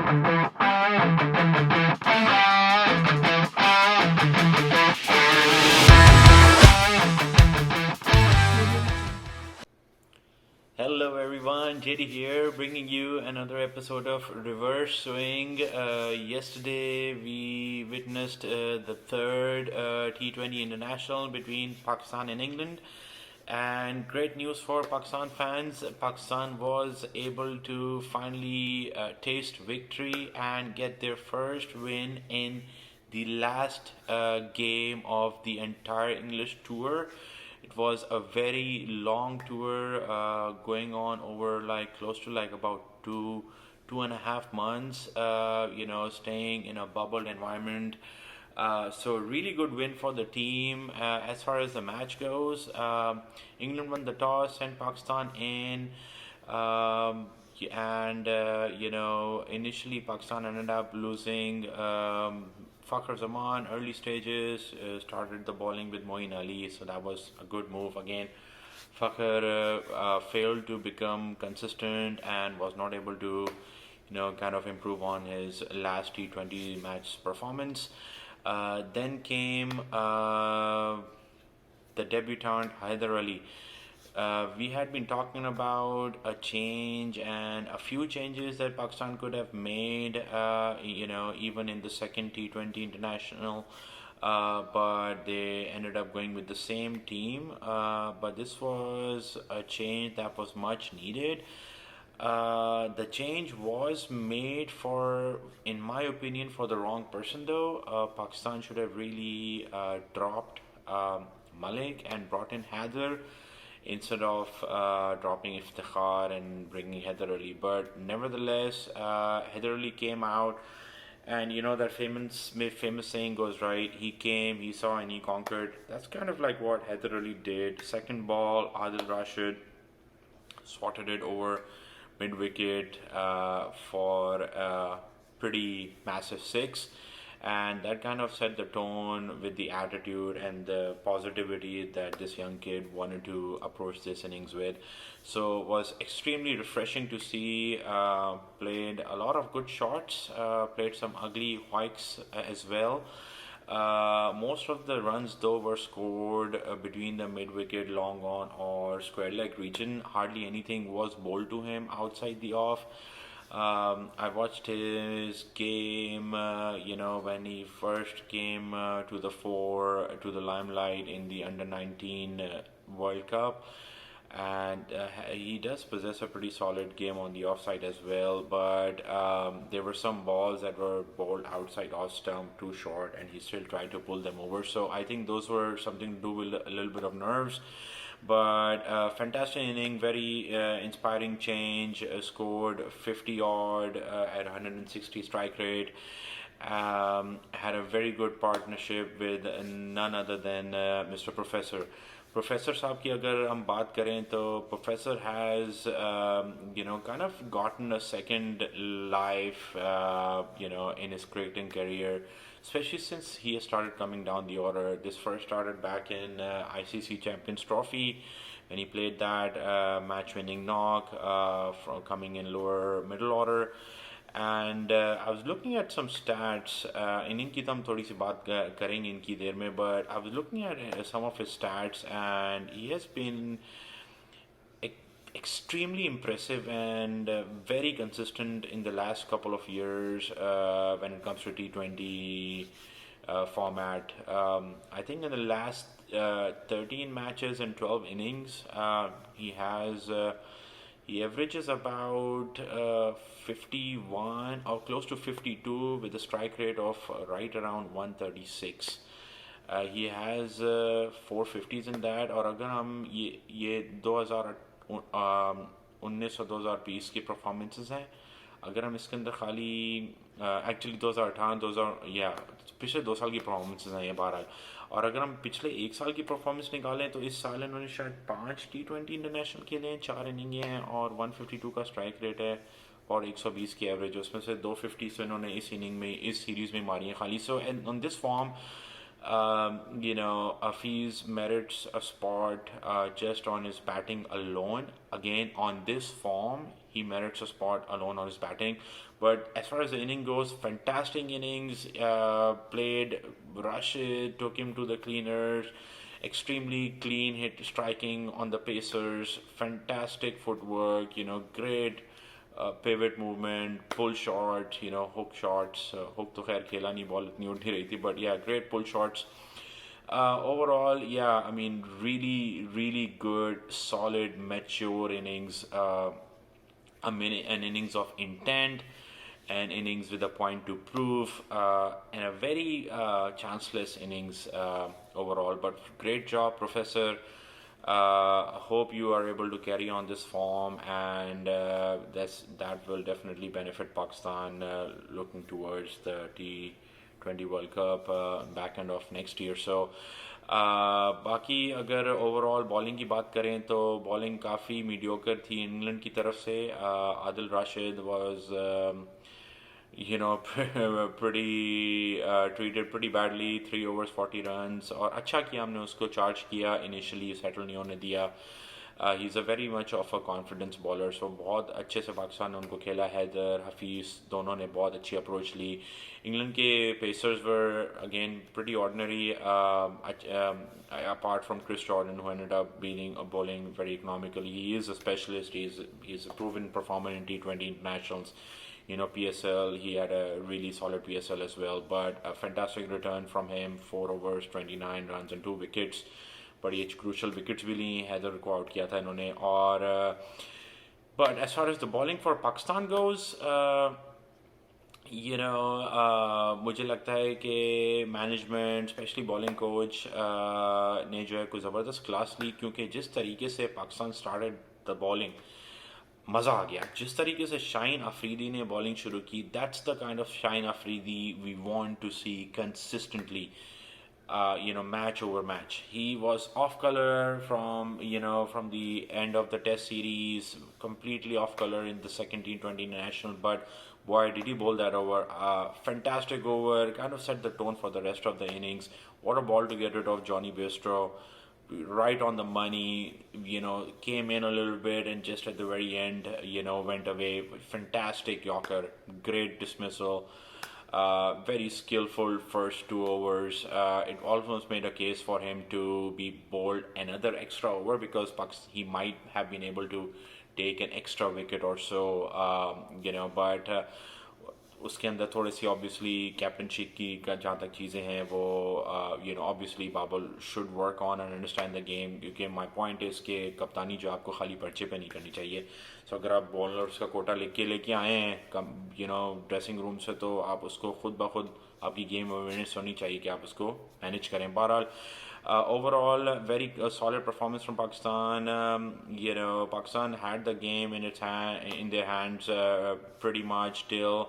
Hello everyone, JD here, bringing you another episode of Reverse Swing. Yesterday we witnessed the third T20 international between Pakistan and England, and great news for Pakistan fans. Pakistan was able to finally taste victory and get their first win in the last game of the entire English tour. It was a very long tour going on over like close to like about two and a half months. Staying in a bubbled environment. So really good win for the team. As far as the match goes, England won the toss, sent Pakistan in. Initially Pakistan ended up losing. Fakhar Zaman, early stages, started the bowling with Moeen Ali, so that was a good move. Again, Fakhar failed to become consistent and was not able to, kind of improve on his last T20 match performance. Then came the debutant Haider Ali. We had been talking about a change and a few changes that Pakistan could have made, even in the second T20 international, but they ended up going with the same team. But this was a change that was much needed. The change was made in my opinion, for the wrong person though. Pakistan should have really dropped Malik and brought in Haider instead of dropping Iftikhar and bringing Haider Ali. But nevertheless, Haider Ali came out, and that famous saying goes right. He came, he saw, and he conquered. That's kind of like what Haider Ali did. Second ball, Adil Rashid swatted it over mid wicket for a pretty massive six, and that kind of set the tone with the attitude and the positivity that this young kid wanted to approach this innings with. So it was extremely refreshing to see. Played a lot of good shots, played some ugly hikes as well. Most of the runs though were scored between the mid wicket, long on, or square leg region. Hardly anything was bowled to him outside the off. I watched his game, when he first came to the limelight in the under 19 World Cup, and he does possess a pretty solid game on the offside as well. But there were some balls that were bowled outside off stump too short, and he still tried to pull them over. So I think those were something to do with a little bit of nerves. But fantastic inning, very inspiring change. Scored 50 odd at 160 strike rate. Had a very good partnership with none other than Mr. Professor. Professor साहब की अगर हम बात करें तो Professor has kind of gotten a second life in his cricketing career, especially since he has started coming down the order. This first started back in ICC Champions Trophy when he played that match-winning knock from coming in lower middle order. And I was looking at some stats. इनकी तो हम थोड़ी सी बात करेंगे इनकी देर में, but I was looking at some of his stats, and he has been extremely impressive and very consistent in the last couple of years when it comes to T20 format. I think in the last 13 matches and 12 innings, he averages about 51 or close to 52 with a strike rate of right around 136. He has 450s in that. और अगर हम ये 2019 और 2020 की performances हैं, अगर हम इसके अंदर खाली एक्चुअली 2018 या पिछले 2 साल की परफॉर्मेंसेस हैं ये बहरहाल, और अगर हम पिछले 1 साल की परफॉर्मेंस निकालें तो इस साल इन्होंने शायद 5 T20 इंटरनेशनल खेले हैं, 4 इनिंगें हैं और 152 का स्ट्राइक रेट है और 120 की एवरेज, उसमें से 250 से इन्होंने इस इनिंग में इस सीरीज़ में मारी हैं खाली. So on this form, Hafiz merits a spot just on his batting alone. Again, on this form, he merits a spot alone on his batting. But as far as the inning goes, fantastic innings. Played Rashid, took him to the cleaners. Extremely clean hit striking on the Pacers. Fantastic footwork. Great pivot movement, pull shot. Hook shots. Hook to khair khela nahi, ball itni udd nahi rahi thi, but yeah, great pull shots. Overall, yeah, I mean, really, really good, solid, mature innings. An innings of intent, an innings with a point to prove, and a very chanceless innings overall. But great job, Professor. Hope you are able to carry on this form, and that will definitely benefit Pakistan looking towards the T20 World Cup back end of next year. So बाकी अगर overall bowling की बात करें तो bowling काफ़ी mediocre थी England की तरफ से. Adil Rashid was pretty treated pretty badly. 3 overs 40 runs और अच्छा किया हमने उसको चार्ज किया. इनिशियली सेटल नहीं होने दिया. He is a very much of a confidence bowler. So बहुत अच्छे से पाकिस्तान ने उनको खेला. हैदर, हफीज़ दोनों ने बहुत अच्छी अप्रोच ली. इंग्लैंड के pacers were again pretty ordinary, apart from Chris Jordan, who ended up beating bowling very economically. He is a specialist. He's a proven performer in T20 internationals. PSL, he had a really solid PSL as well, but a fantastic return from him. 4 overs 29 runs and 2 wickets. बड़ी crucial wickets भी ली. हैदर को out किया था इन्होंने. और but as far as the bowling for Pakistan goes, मुझे लगता है कि मैनेजमेंट, स्पेशली बॉलिंग कोच ने जो है कोई ज़बरदस्त क्लास ली, क्योंकि जिस तरीके से पाकिस्तान स्टार्टेड द बॉलिंग, मज़ा आ गया. जिस तरीके से शाहीन अफरीदी ने बॉलिंग शुरू की, that's the kind of Shaheen Afridi we want to see consistently. Match over match. He was off color from the end of the Test series, completely off color in the second T20 international. But boy, did he bowl that over! Fantastic over, kind of set the tone for the rest of the innings. What a ball to get rid of Johnny Bairstow, right on the money. Came in a little bit and just at the very end, went away. Fantastic Yorker, great dismissal. Very skillful first 2 overs. It almost made a case for him to be bowled another extra over, because he might have been able to take an extra wicket or so. But उसके अंदर थोड़ी सी obviously captainship की जहाँ तक चीज़ें हैं वो obviously Babal should work on and understand the game. क्योंकि माय पॉइंट इज़ कि कप्तानी जो आपको खाली पर्चे पे नहीं करनी चाहिए. सो अगर आप बॉलर्स का कोटा लेके आए हैं ड्रेसिंग रूम से, तो आप उसको खुद ब खुद आपकी गेम अवेयरनेस होनी चाहिए कि आप उसको मैनेज करें. बहरहाल overall, very solid performance from Pakistan. Pakistan had the game in their hands pretty much till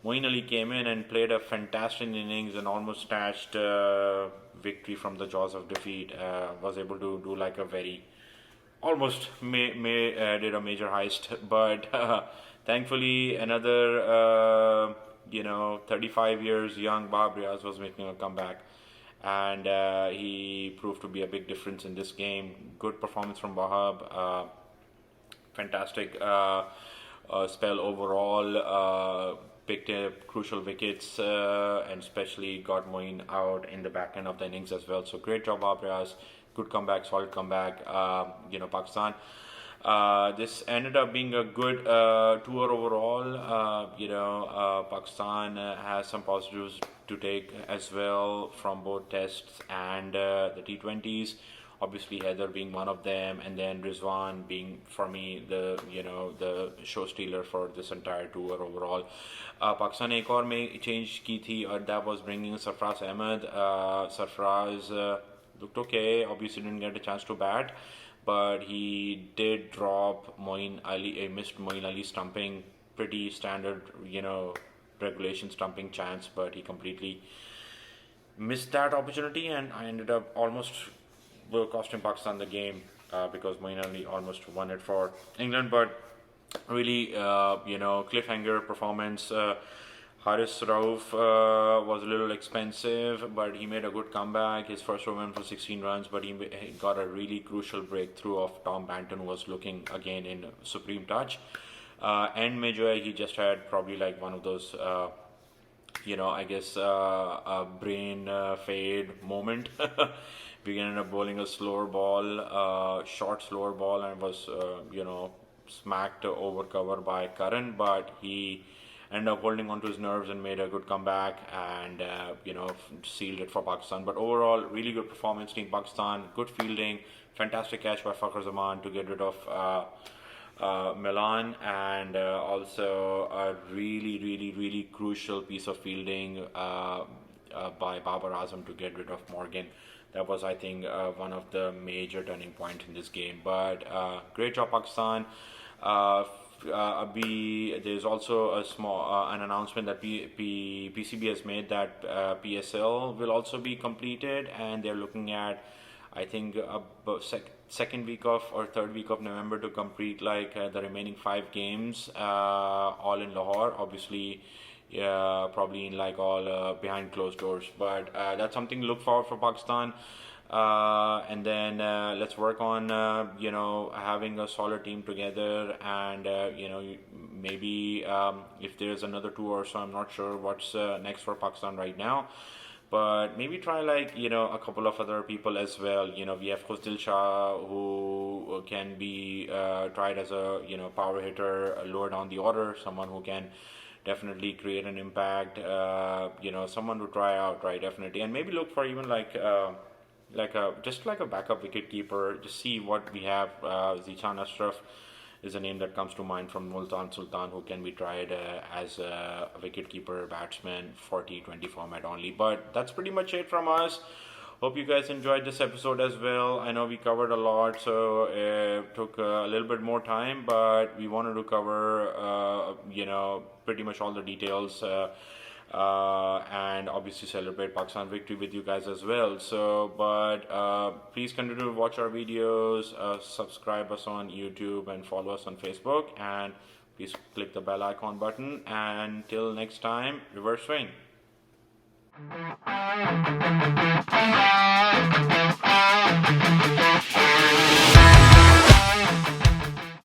Moeen Ali came in and played a fantastic innings and almost snatched victory from the jaws of defeat. Was able to do like a very almost did a major heist, but thankfully another 35 years young Bob Riaz was making a comeback, and he proved to be a big difference in this game. Good performance from Wahab. Fantastic spell overall. Picked up crucial wickets and especially got Moeen out in the back end of the innings as well. So great job, Abrias. Good comeback, solid comeback. Pakistan. This ended up being a good tour overall. Pakistan has some positives to take as well from both tests and the T20s. Obviously, Haider being one of them, and then Rizwan being, for me, the show stealer for this entire tour overall. Pakistan ने एक और में change की थी, और that was bringing Sarfraz Ahmed. Sarfraz looked okay. Obviously, didn't get a chance to bat, but he did drop Moeen Ali. Missed Moeen Ali stumping, pretty standard, regulation stumping chance, but he completely missed that opportunity, and I ended up almost costing Pakistan the game because Moeen Ali almost won it for England. But really, cliffhanger performance. Haris Rauf was a little expensive, but he made a good comeback. His first over went for 16 runs, but he got a really crucial breakthrough of Tom Banton, who was looking again in supreme touch. And में जो है he just had probably like one of those I guess a brain fade moment. We ended up bowling a slower ball, short slower ball, and was smacked over cover by Karan, but he ended up holding on to his nerves and made a good comeback and sealed it for Pakistan. But overall, really good performance, Team Pakistan. Good fielding, fantastic catch by Fakhar Zaman to get rid of Milan, and also a really, really, really crucial piece of fielding by Babar Azam to get rid of Morgan. That was, I think, one of the major turning points in this game. But great job, Pakistan. There's also a small an announcement that PCB has made that PSL will also be completed, and they're looking at, I think, second week of or third week of November to complete like the remaining 5 games, all in Lahore. Obviously, probably in like all behind closed doors. But that's something to look forward for Pakistan. And then let's work on having a solid team together, and maybe if there's another tour or so, I'm not sure what's next for Pakistan right now. But maybe try like a couple of other people as well. We have Khusdil Shah, who can be tried as a power hitter lower down the order, someone who can definitely create an impact. Someone to try out, right? Definitely, and maybe look for even like just like a backup wicket keeper. Just see what we have. Zichan Ashraf is a name that comes to mind from Multan Sultan, who can be tried as a wicketkeeper batsman for T20 format only. But that's pretty much it from us. Hope you guys enjoyed this episode as well. I know we covered a lot, so it took a little bit more time, but we wanted to cover, pretty much all the details. And obviously celebrate Pakistan victory with you guys as well. So, but please continue to watch our videos, subscribe us on YouTube, and follow us on Facebook. And please click the bell icon button. And till next time, reverse swing.